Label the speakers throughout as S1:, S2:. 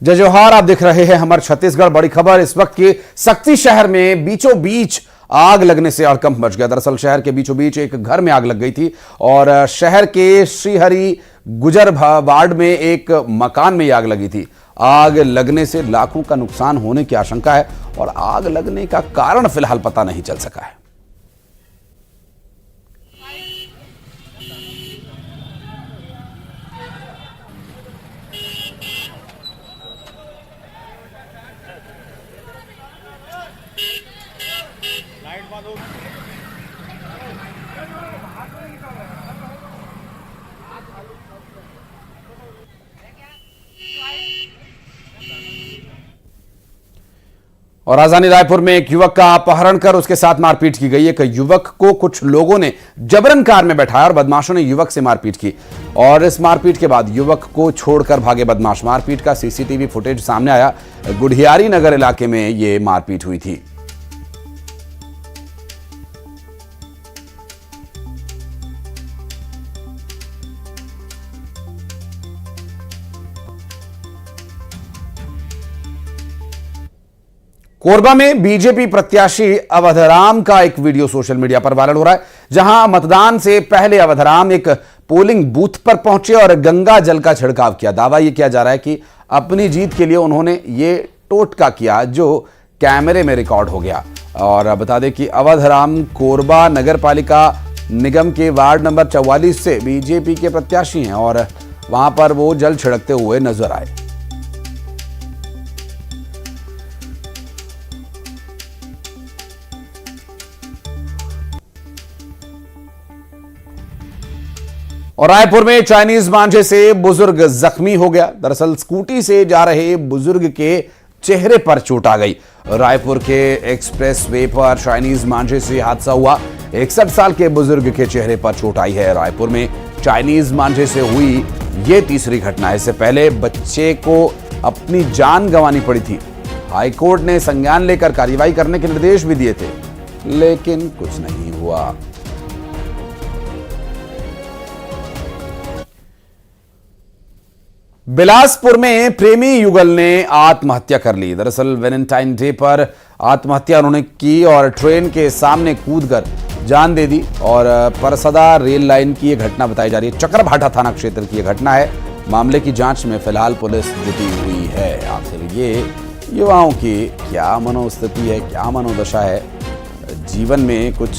S1: जय जोहार। आप देख रहे हैं हमारे छत्तीसगढ़। बड़ी खबर इस वक्त की सक्ती शहर में बीचों बीच आग लगने से हड़कंप मच गया। दरअसल शहर के बीचों बीच एक घर में आग लग गई थी और शहर के श्रीहरि गुजर वार्ड में एक मकान में आग लगी थी। आग लगने से लाखों का नुकसान होने की आशंका है और आग लगने का कारण फिलहाल पता नहीं चल सका है। और राजधानी रायपुर में एक युवक का अपहरण कर उसके साथ मारपीट की गई। एक युवक को कुछ लोगों ने जबरन कार में बैठाया और बदमाशों ने युवक से मारपीट की और इस मारपीट के बाद युवक को छोड़कर भागे बदमाश। मारपीट का सीसीटीवी फुटेज सामने आया। गुढ़ियारी नगर इलाके में यह मारपीट हुई थी। कोरबा में बीजेपी प्रत्याशी अवधराम का एक वीडियो सोशल मीडिया पर वायरल हो रहा है, जहां मतदान से पहले अवधराम एक पोलिंग बूथ पर पहुंचे और गंगा जल का छिड़काव किया। दावा यह किया जा रहा है कि अपनी जीत के लिए उन्होंने ये टोटका किया जो कैमरे में रिकॉर्ड हो गया। और बता दें कि अवधराम कोरबा नगर पालिका निगम के वार्ड नंबर 44 से बीजेपी के प्रत्याशी हैं और वहां पर वो जल छिड़कते हुए नजर आए। और रायपुर में चाइनीज मांझे से बुजुर्ग जख्मी हो गया। दरअसल स्कूटी से जा रहे बुजुर्ग के चेहरे पर चोट आ गई। रायपुर के एक्सप्रेस वे पर चाइनीज मांझे से हादसा हुआ। 61 साल के बुजुर्ग के चेहरे पर चोट आई है। रायपुर में चाइनीज मांझे से हुई यह तीसरी घटना है। इससे पहले बच्चे को अपनी जान गंवानी पड़ी थी। हाईकोर्ट ने संज्ञान लेकर कार्रवाई करने के निर्देश भी दिए थे, लेकिन कुछ नहीं हुआ। बिलासपुर में प्रेमी युगल ने आत्महत्या कर ली। दरअसल वैलेंटाइन डे पर आत्महत्या उन्होंने की और ट्रेन के सामने कूदकर जान दे दी। और परसदा रेल लाइन की यह घटना बताई जा रही है। चकरभाठा थाना क्षेत्र की यह घटना है। मामले की जांच में फिलहाल पुलिस जुटी हुई है। आखिर ये युवाओं की क्या मनोस्थिति है, क्या मनोदशा है, जीवन में कुछ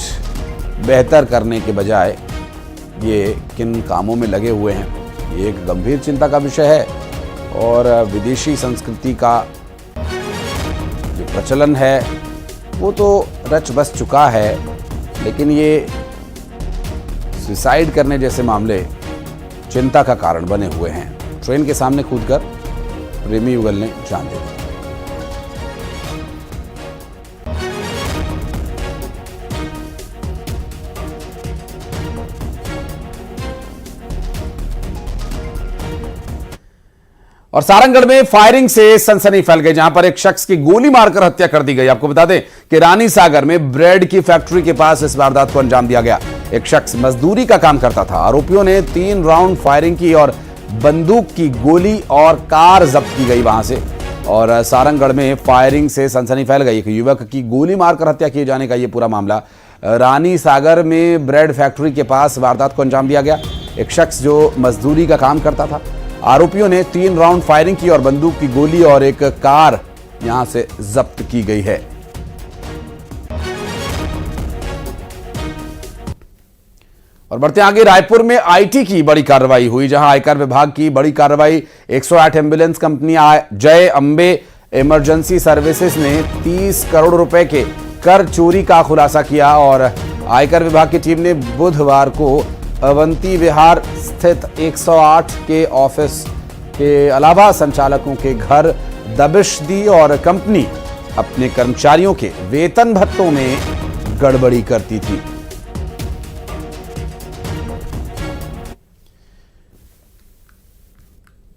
S1: बेहतर करने के बजाय ये किन कामों में लगे हुए हैं, ये एक गंभीर चिंता का विषय है। और विदेशी संस्कृति का जो प्रचलन है वो तो रच बस चुका है, लेकिन ये सुसाइड करने जैसे मामले चिंता का कारण बने हुए हैं। ट्रेन के सामने कूदकर प्रेमी युगल ने जान दे दी। और सारंगगढ़ में फायरिंग से सनसनी फैल गई, जहां पर एक शख्स की गोली मारकर हत्या कर दी गई। आपको बता दें कि रानी सागर में ब्रेड की फैक्ट्री के पास इस वारदात को अंजाम दिया गया। एक शख्स मजदूरी का काम करता था। आरोपियों ने 3 राउंड फायरिंग की और बंदूक की गोली और कार जब्त की गई वहां से। और सारंगगढ़ में फायरिंग से सनसनी फैल गई। एक युवक की गोली मारकर हत्या किए जाने का यह पूरा मामला। रानी सागर में ब्रेड फैक्ट्री के पास वारदात को अंजाम दिया गया। एक शख्स जो मजदूरी का काम करता था। आरोपियों ने 3 राउंड फायरिंग की और बंदूक की गोली और एक कार यहां से जब्त की गई है। और बढ़ते आगे, रायपुर में आईटी की बड़ी कार्रवाई हुई, जहां आयकर विभाग की बड़ी कार्रवाई। 108 एम्बुलेंस कंपनी जय अंबे इमरजेंसी सर्विसेज ने 30 करोड़ रुपए के कर चोरी का खुलासा किया। और आयकर विभाग की टीम ने बुधवार को अवंती विहार स्थित 108 के ऑफिस के अलावा संचालकों के घर दबिश दी और कंपनी अपने कर्मचारियों के वेतन भत्तों में गड़बड़ी करती थी।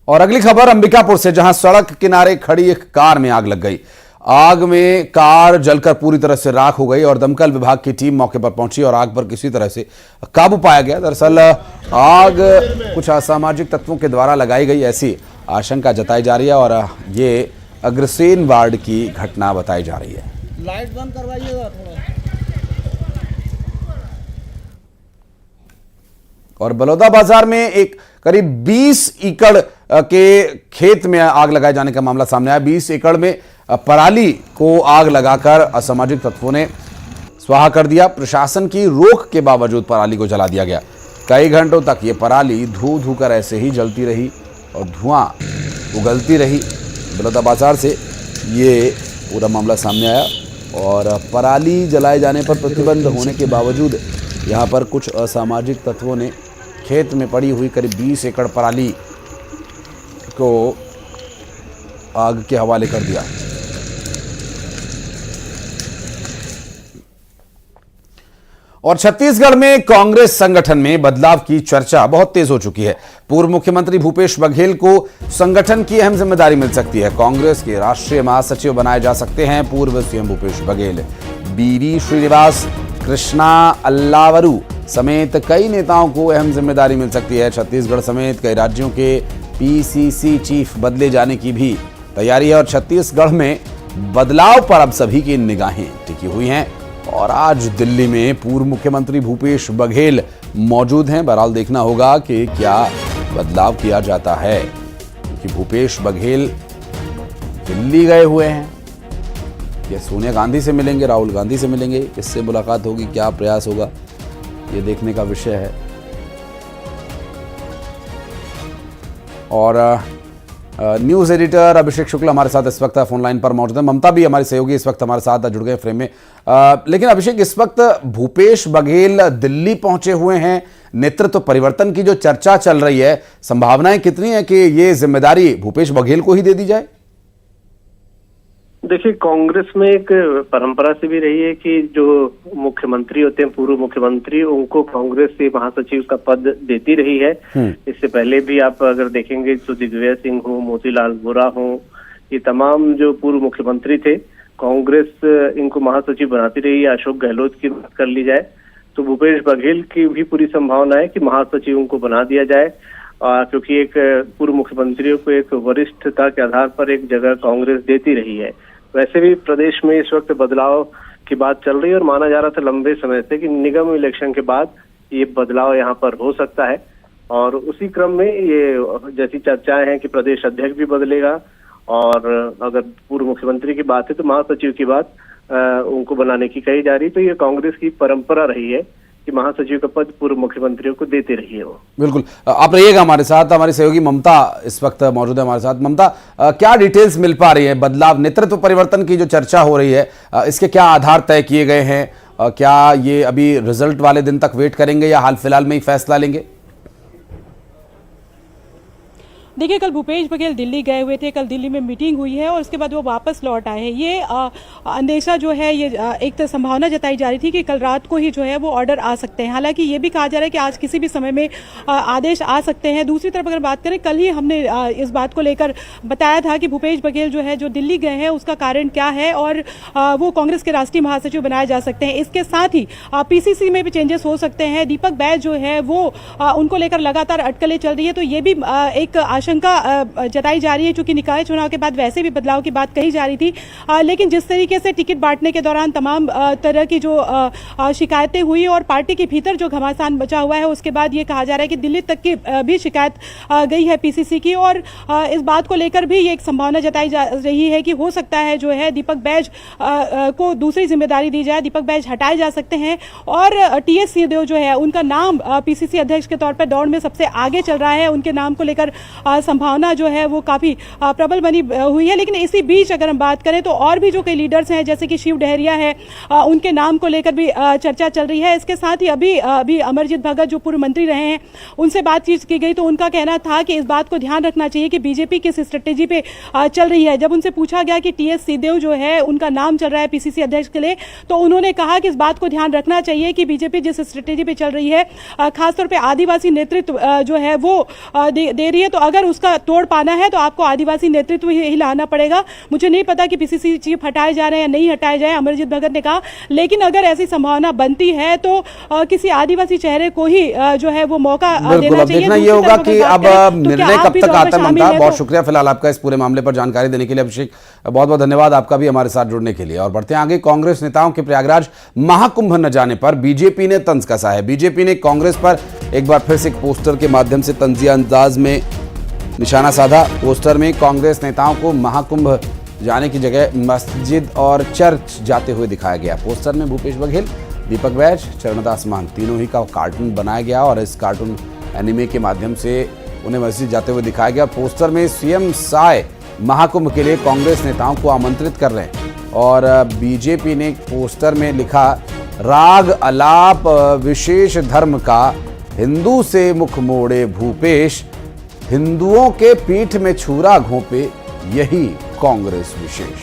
S1: और अगली खबर अंबिकापुर से, जहां सड़क किनारे खड़ी एक कार में आग लग गई। आग में कार जलकर पूरी तरह से राख हो गई और दमकल विभाग की टीम मौके पर पहुंची और आग पर किसी तरह से काबू पाया गया। दरअसल आग कुछ असामाजिक तत्वों के द्वारा लगाई गई ऐसी आशंका जताई जा रही है और ये अग्रसेन वार्ड की घटना बताई जा रही है।
S2: लाइट बंद करवाइएगा थोड़ा।
S1: और बलौदा बाजार में एक करीब 20 एकड़ के खेत में आग लगाए जाने का मामला सामने आया। 20 एकड़ में पराली को आग लगाकर असामाजिक तत्वों ने स्वाहा कर दिया। प्रशासन की रोक के बावजूद पराली को जला दिया गया। कई घंटों तक ये पराली धू धू कर ऐसे ही जलती रही और धुआं उगलती रही। बलौदा बाजार से ये पूरा मामला सामने आया और पराली जलाए जाने पर प्रतिबंध होने के बावजूद यहाँ पर कुछ असामाजिक तत्वों ने खेत में पड़ी हुई करीब 20 एकड़ पराली को आग के हवाले कर दिया। और छत्तीसगढ़ में कांग्रेस संगठन में बदलाव की चर्चा बहुत तेज हो चुकी है। पूर्व मुख्यमंत्री भूपेश बघेल को संगठन की अहम जिम्मेदारी मिल सकती है। कांग्रेस के राष्ट्रीय महासचिव बनाए जा सकते हैं पूर्व सीएम भूपेश बघेल। बीवी श्रीनिवास, कृष्णा अल्लावरू समेत कई नेताओं को अहम जिम्मेदारी मिल सकती है। छत्तीसगढ़ समेत कई राज्यों के पीसीसी चीफ बदले जाने की भी तैयारी है और छत्तीसगढ़ में बदलाव पर अब सभी की निगाहें टिकी हुई हैं। और आज दिल्ली में पूर्व मुख्यमंत्री भूपेश बघेल मौजूद हैं। बहरहाल देखना होगा कि क्या बदलाव किया जाता है, क्योंकि भूपेश बघेल दिल्ली गए हुए हैं। या सोनिया गांधी से मिलेंगे, राहुल गांधी से मिलेंगे, किससे मुलाकात होगी, क्या प्रयास होगा, ये देखने का विषय है। और न्यूज़ एडिटर अभिषेक शुक्ल हमारे साथ इस वक्त फोन लाइन पर मौजूद है। ममता भी हमारी सहयोगी इस वक्त हमारे साथ जुड़ गए फ्रेम में। लेकिन अभिषेक, इस वक्त भूपेश बघेल दिल्ली पहुंचे हुए हैं। नेतृत्व परिवर्तन की जो चर्चा चल रही है, संभावनाएं कितनी है कि ये जिम्मेदारी भूपेश बघेल को ही दे दी जाए?
S3: देखिए, कांग्रेस में एक परंपरा से भी रही है कि जो मुख्यमंत्री होते हैं, पूर्व मुख्यमंत्री, उनको कांग्रेस से महासचिव का पद देती रही है। इससे पहले भी आप अगर देखेंगे तो दिग्विजय सिंह हो, मोतीलाल वोरा हो, ये तमाम जो पूर्व मुख्यमंत्री थे, कांग्रेस इनको महासचिव बनाती रही है। अशोक गहलोत की बात कर ली जाए तो भूपेश बघेल की भी पूरी संभावना है कि महासचिव उनको बना दिया जाए, क्योंकि एक पूर्व मुख्यमंत्रियों को एक वरिष्ठता के आधार पर एक जगह कांग्रेस देती रही है। वैसे भी प्रदेश में इस वक्त बदलाव की बात चल रही है और माना जा रहा था लंबे समय से कि निगम इलेक्शन के बाद ये बदलाव यहाँ पर हो सकता है। और उसी क्रम में ये जैसी चर्चाएं हैं कि प्रदेश अध्यक्ष भी बदलेगा, और अगर पूर्व मुख्यमंत्री की बात है तो महासचिव की बात उनको बनाने की कही जा रही। तो ये कांग्रेस की परंपरा रही है कि महासचिव का पद पूर्व मुख्यमंत्रियों को देते रही है वो। बिल्कुल,
S1: आप रहिएगा हमारे साथ। हमारी सहयोगी ममता इस वक्त मौजूद है हमारे साथ। ममता, क्या डिटेल्स मिल पा रही है? बदलाव, नेतृत्व परिवर्तन की जो चर्चा हो रही है, इसके क्या आधार तय किए गए हैं? क्या ये अभी रिजल्ट वाले दिन तक वेट करेंगे या हाल फिलहाल में ही फैसला लेंगे?
S4: देखिए, कल भूपेश बघेल दिल्ली गए हुए थे, कल दिल्ली में मीटिंग हुई है और उसके बाद वो वापस लौट आए हैं। ये अंदेशा जो है, ये एक तो संभावना जताई जा रही थी कि कल रात को ही जो है वो ऑर्डर आ सकते हैं। हालांकि ये भी कहा जा रहा है कि आज किसी भी समय में आदेश आ सकते हैं। दूसरी तरफ अगर बात करें, कल ही हमने इस बात को लेकर बताया था कि भूपेश बघेल जो है, जो दिल्ली गए हैं, उसका कारण क्या है और वो कांग्रेस के राष्ट्रीय महासचिव बनाए जा सकते हैं। इसके साथ ही पीसीसी में भी चेंजेस हो सकते हैं। दीपक बैज जो है वो उनको लेकर लगातार अटकलें चल रही है, तो ये भी एक आशंका जताई जा रही है, चूंकि निकाय चुनाव के बाद वैसे भी बदलाव की बात कही जा रही थी। लेकिन जिस तरीके से टिकट बांटने के दौरान तमाम तरह की जो शिकायतें हुई और पार्टी के भीतर जो घमासान बचा हुआ है, उसके बाद ये कहा जा रहा है कि दिल्ली तक की भी शिकायत गई है पीसीसी की। और इस बात को लेकर भी ये एक संभावना जताई जा रही है कि हो सकता है जो है दीपक बैज को दूसरी जिम्मेदारी दी जाए, दीपक बैज हटाए जा सकते हैं और टीएस सिंहदेव जो है, उनका नाम पीसीसी अध्यक्ष के तौर पर दौड़ में सबसे आगे चल रहा है। उनके नाम को लेकर संभावना जो है वो काफी प्रबल बनी हुई है। लेकिन इसी बीच अगर हम बात करें तो और भी जो कई लीडर्स हैं, जैसे कि शिव डहरिया है, उनके नाम को लेकर भी चर्चा चल रही है। इसके साथ ही अभी अमरजीत भगत जो पूर्व मंत्री रहे हैं, उनसे बातचीत की गई तो उनका कहना था कि इस बात को ध्यान रखना चाहिए कि बीजेपी किस स्ट्रेटेजी पे चल रही है। जब उनसे पूछा गया कि टीएस सिंहदेव जो है, उनका नाम चल रहा है पीसीसी अध्यक्ष के लिए, तो उन्होंने कहा कि इस बात को ध्यान रखना चाहिए कि बीजेपी जिस स्ट्रेटेजी पे चल रही है, खासतौर पर आदिवासी नेतृत्व जो है वो दे रही है, तो अगर अगर उसका तोड़ पाना है तो आपको आदिवासी नेतृत्व ही लाना पड़ेगा। मुझे नहीं पता कि पीसीसी चीफ हटाए जा रहे हैं या नहीं हटाए जाए, अमरजीत भगत ने कहा, लेकिन अगर ऐसी संभावना बनती है तो किसी आदिवासी चेहरे को ही जो है वो मौका देना चाहिए।
S1: देखना ये होगा कि अब निर्णय कब तक आता है। ममता, बहुत शुक्रिया फिलहाल आपका इस पूरे मामले पर जानकारी देने के लिए। अभिषेक, बहुत बहुत धन्यवाद आपका भी हमारे साथ जुड़ने के लिए। और बढ़ते हैं आगे। कांग्रेस नेताओं के प्रयागराज महाकुंभ न जाने पर बीजेपी ने तंज कसा है। बीजेपी ने कांग्रेस पर एक बार फिर से एक पोस्टर के माध्यम से तंजिया अंदाज में निशाना साधा। पोस्टर में कांग्रेस नेताओं को महाकुंभ जाने की जगह मस्जिद और चर्च जाते हुए दिखाया गया। पोस्टर में भूपेश बघेल, दीपक बैज, चरणदास मान तीनों ही का कार्टून बनाया गया और इस कार्टून एनिमे के माध्यम से उन्हें मस्जिद जाते हुए दिखाया गया। पोस्टर में सीएम साय महाकुंभ के लिए कांग्रेस नेताओं को आमंत्रित कर रहे हैं और बीजेपी ने पोस्टर में लिखा, राग अलाप विशेष धर्म का, हिंदू से मुख मोड़े भूपेश, हिंदुओं के पीठ में छुरा घोंपे, यही कांग्रेस विशेष।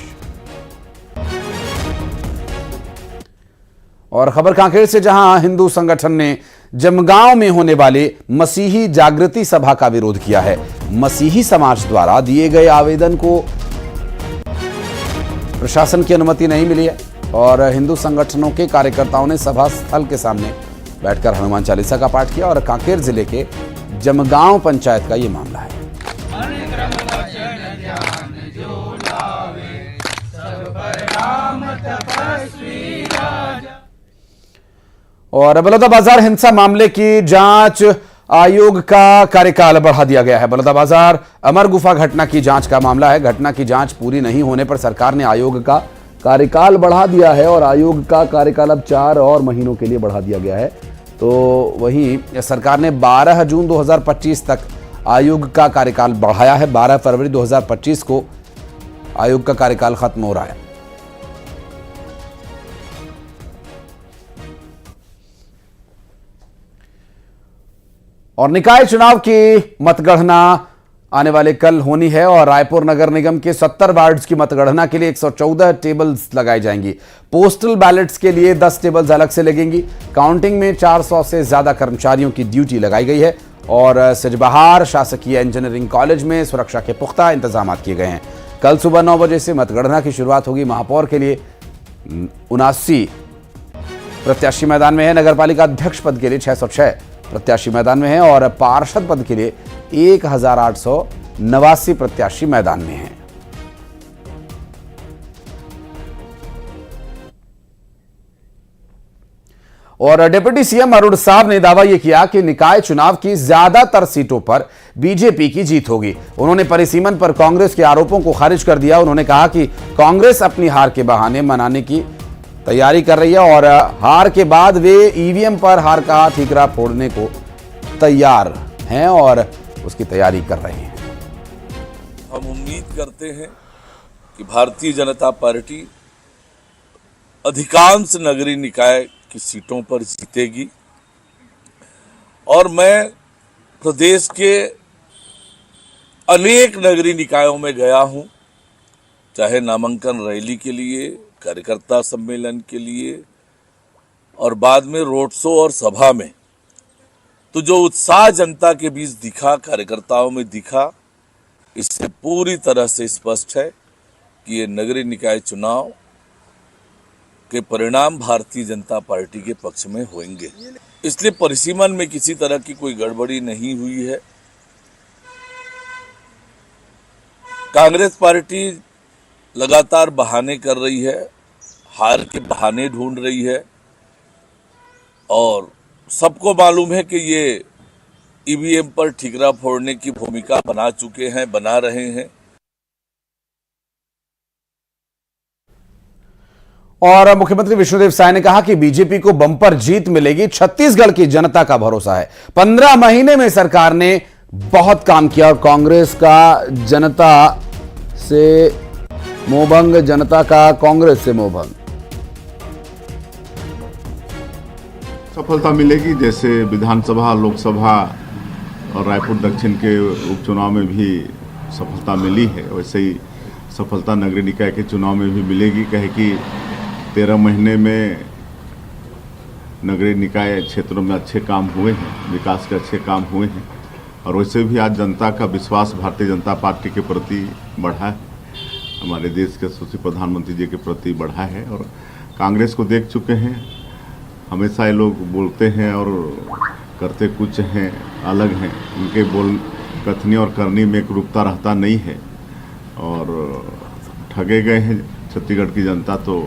S1: और खबर कांकेर से, जहां हिंदू संगठन ने जमगांव में होने वाले मसीही जागृति सभा का विरोध किया है। मसीही समाज द्वारा दिए गए आवेदन को प्रशासन की अनुमति नहीं मिली है और हिंदू संगठनों के कार्यकर्ताओं ने सभा स्थल के सामने बैठकर हनुमान चालीसा का पाठ किया। और कांकेर जिले के जमगांव पंचायत का यह मामला है। और बलौदाबाजार हिंसा मामले की जांच आयोग का कार्यकाल बढ़ा दिया गया है। बलौदाबाजार अमर गुफा घटना की जांच का मामला है। घटना की जांच पूरी नहीं होने पर सरकार ने आयोग का कार्यकाल बढ़ा दिया है और आयोग का कार्यकाल अब 4 और महीनों के लिए बढ़ा दिया गया है। तो वहीं सरकार ने 12 जून 2025 तक आयोग का कार्यकाल बढ़ाया है। 12 फरवरी 2025 को आयोग का कार्यकाल खत्म हो रहा है। और निकाय चुनाव की मतगणना आने वाले कल होनी है और रायपुर नगर निगम के 70 वार्ड्स की मतगणना के लिए 114 टेबल्स लगाई जाएंगी। पोस्टल बैलेट्स के लिए 10 टेबल्स अलग से लगेंगी। काउंटिंग में 400 से ज्यादा कर्मचारियों की ड्यूटी लगाई गई है और सिजबहार शासकीय इंजीनियरिंग कॉलेज में सुरक्षा के पुख्ता इंतजाम किए गए हैं। कल सुबह 9 बजे से मतगणना की शुरुआत होगी। महापौर के लिए 79 प्रत्याशी मैदान में है। नगरपालिका अध्यक्ष पद के लिए 606 प्रत्याशी मैदान में हैं और पार्षद पद के लिए 1889 प्रत्याशी मैदान में हैं। और डिप्टी सीएम अरुण साहब ने दावा यह किया कि निकाय चुनाव की ज्यादातर सीटों पर बीजेपी की जीत होगी। उन्होंने परिसीमन पर कांग्रेस के आरोपों को खारिज कर दिया। उन्होंने कहा कि कांग्रेस अपनी हार के बहाने मनाने की तैयारी कर रही है और हार के बाद वे ईवीएम पर हार का ठीकरा फोड़ने को तैयार हैं और उसकी तैयारी कर रहे हैं।
S5: हम उम्मीद करते हैं कि भारतीय जनता पार्टी अधिकांश नगरीय निकाय की सीटों पर जीतेगी और मैं प्रदेश के अनेक नगरीय निकायों में गया हूं, चाहे नामांकन रैली के लिए, कार्यकर्ता सम्मेलन के लिए और बाद में रोड शो और सभा में, तो जो उत्साह जनता के बीच दिखा, कार्यकर्ताओं में दिखा, इससे पूरी तरह से स्पष्ट है कि ये नगरीय निकाय चुनाव के परिणाम भारतीय जनता पार्टी के पक्ष में होंगे। इसलिए परिसीमन में किसी तरह की कोई गड़बड़ी नहीं हुई है। कांग्रेस पार्टी लगातार बहाने कर रही है, हार के बहाने ढूंढ रही है और सबको मालूम है कि ये ईवीएम पर ठीकरा फोड़ने की भूमिका बना चुके हैं, बना रहे हैं।
S1: और मुख्यमंत्री विष्णुदेव साय ने कहा कि बीजेपी को बंपर जीत मिलेगी। छत्तीसगढ़ की जनता का भरोसा है। 15 महीने में सरकार ने बहुत काम किया और कांग्रेस का जनता से मोहभंग, जनता का कांग्रेस से मोहभंग।
S6: सफलता मिलेगी, जैसे विधानसभा, लोकसभा और रायपुर दक्षिण के उपचुनाव में भी सफलता मिली है, वैसे ही सफलता नगरीय निकाय के चुनाव में भी मिलेगी। कहे कि 13 महीने में नगरीय निकाय क्षेत्रों में अच्छे काम हुए हैं, विकास के अच्छे काम हुए हैं और वैसे भी आज जनता का विश्वास भारतीय जनता पार्टी के प्रति बढ़ा है, हमारे देश के यशस्वी प्रधानमंत्री जी के प्रति बढ़ा है। और कांग्रेस को देख चुके हैं, हमेशा ये लोग बोलते हैं और करते कुछ हैं, अलग हैं। उनके कथनी और करनी में एक रूपता रहता नहीं है और ठगे गए हैं छत्तीसगढ़ की जनता। तो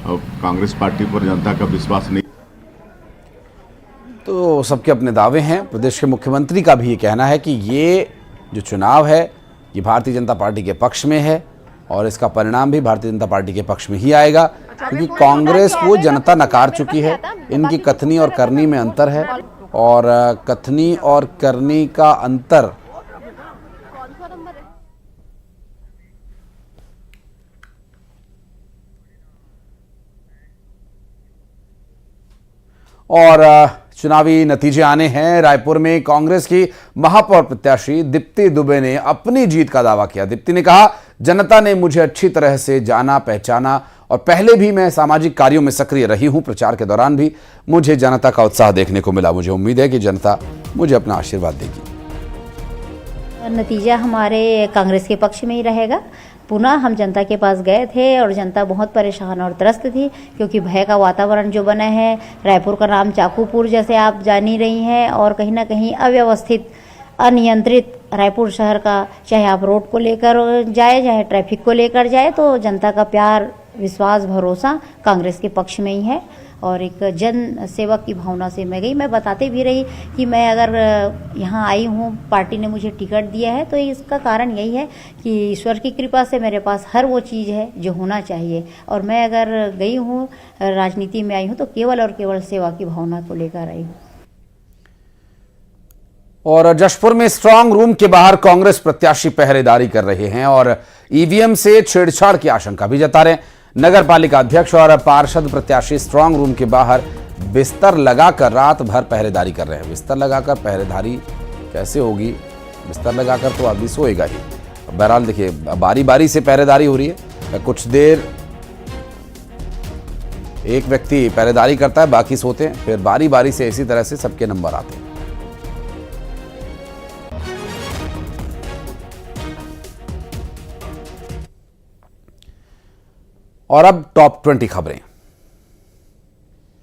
S6: अब कांग्रेस पार्टी पर जनता का विश्वास नहीं।
S1: तो सबके अपने दावे हैं। प्रदेश के मुख्यमंत्री का भी ये कहना है कि ये जो चुनाव है ये भारतीय जनता पार्टी के पक्ष में है और इसका परिणाम भी भारतीय जनता पार्टी के पक्ष में ही आएगा, क्योंकि कांग्रेस को जनता नकार चुकी है। इनकी कथनी और करनी में अंतर है और कथनी और करनी का अंतर और चुनावी नतीजे आने हैं। रायपुर में कांग्रेस की महापौर प्रत्याशी दीप्ति दुबे ने अपनी जीत का दावा किया। दीप्ति ने कहा, जनता ने मुझे अच्छी तरह से जाना पहचाना और पहले भी मैं सामाजिक कार्यों में सक्रिय रही हूं। प्रचार के दौरान भी मुझे जनता का उत्साह देखने को मिला। मुझे उम्मीद है कि जनता मुझे अपना आशीर्वाद देगी।
S7: नतीजा हमारे कांग्रेस के पक्ष में ही रहेगा। पुनः हम जनता के पास गए थे और जनता बहुत परेशान और त्रस्त थी, क्योंकि भय का वातावरण जो बना है। रायपुर का नाम चाकूपुर जैसे आप जान ही रही हैं और कहीं ना कहीं अव्यवस्थित अनियंत्रित रायपुर शहर का, चाहे आप रोड को लेकर जाए चाहे ट्रैफिक को लेकर जाए, तो जनता का प्यार विश्वास भरोसा कांग्रेस के पक्ष में ही है। और एक जन सेवक की भावना से मैं गई। मैं बताते भी रही कि मैं अगर यहाँ आई हूँ, पार्टी ने मुझे टिकट दिया है, तो इसका कारण यही है कि ईश्वर की कृपा से मेरे पास हर वो चीज़ है जो होना चाहिए। और मैं अगर गई हूँ, राजनीति में आई हूँ, तो केवल और केवल सेवा की भावना को लेकर आई हूँ।
S1: और जशपुर में स्ट्रांग रूम के बाहर कांग्रेस प्रत्याशी पहरेदारी कर रहे हैं और ईवीएम से छेड़छाड़ की आशंका भी जता रहे हैं। नगर पालिका अध्यक्ष और पार्षद प्रत्याशी स्ट्रांग रूम के बाहर बिस्तर लगाकर रात भर पहरेदारी कर रहे हैं। बिस्तर लगाकर पहरेदारी कैसे होगी? बिस्तर लगाकर तो आदमी सोएगा ही। बहरहाल देखिए, बारी बारी से पहरेदारी हो रही है। कुछ देर एक व्यक्ति पहरेदारी करता है, बाकी सोते हैं, फिर बारी बारी से इसी तरह से सबके नंबर आते हैं। और अब टॉप 20 खबरें।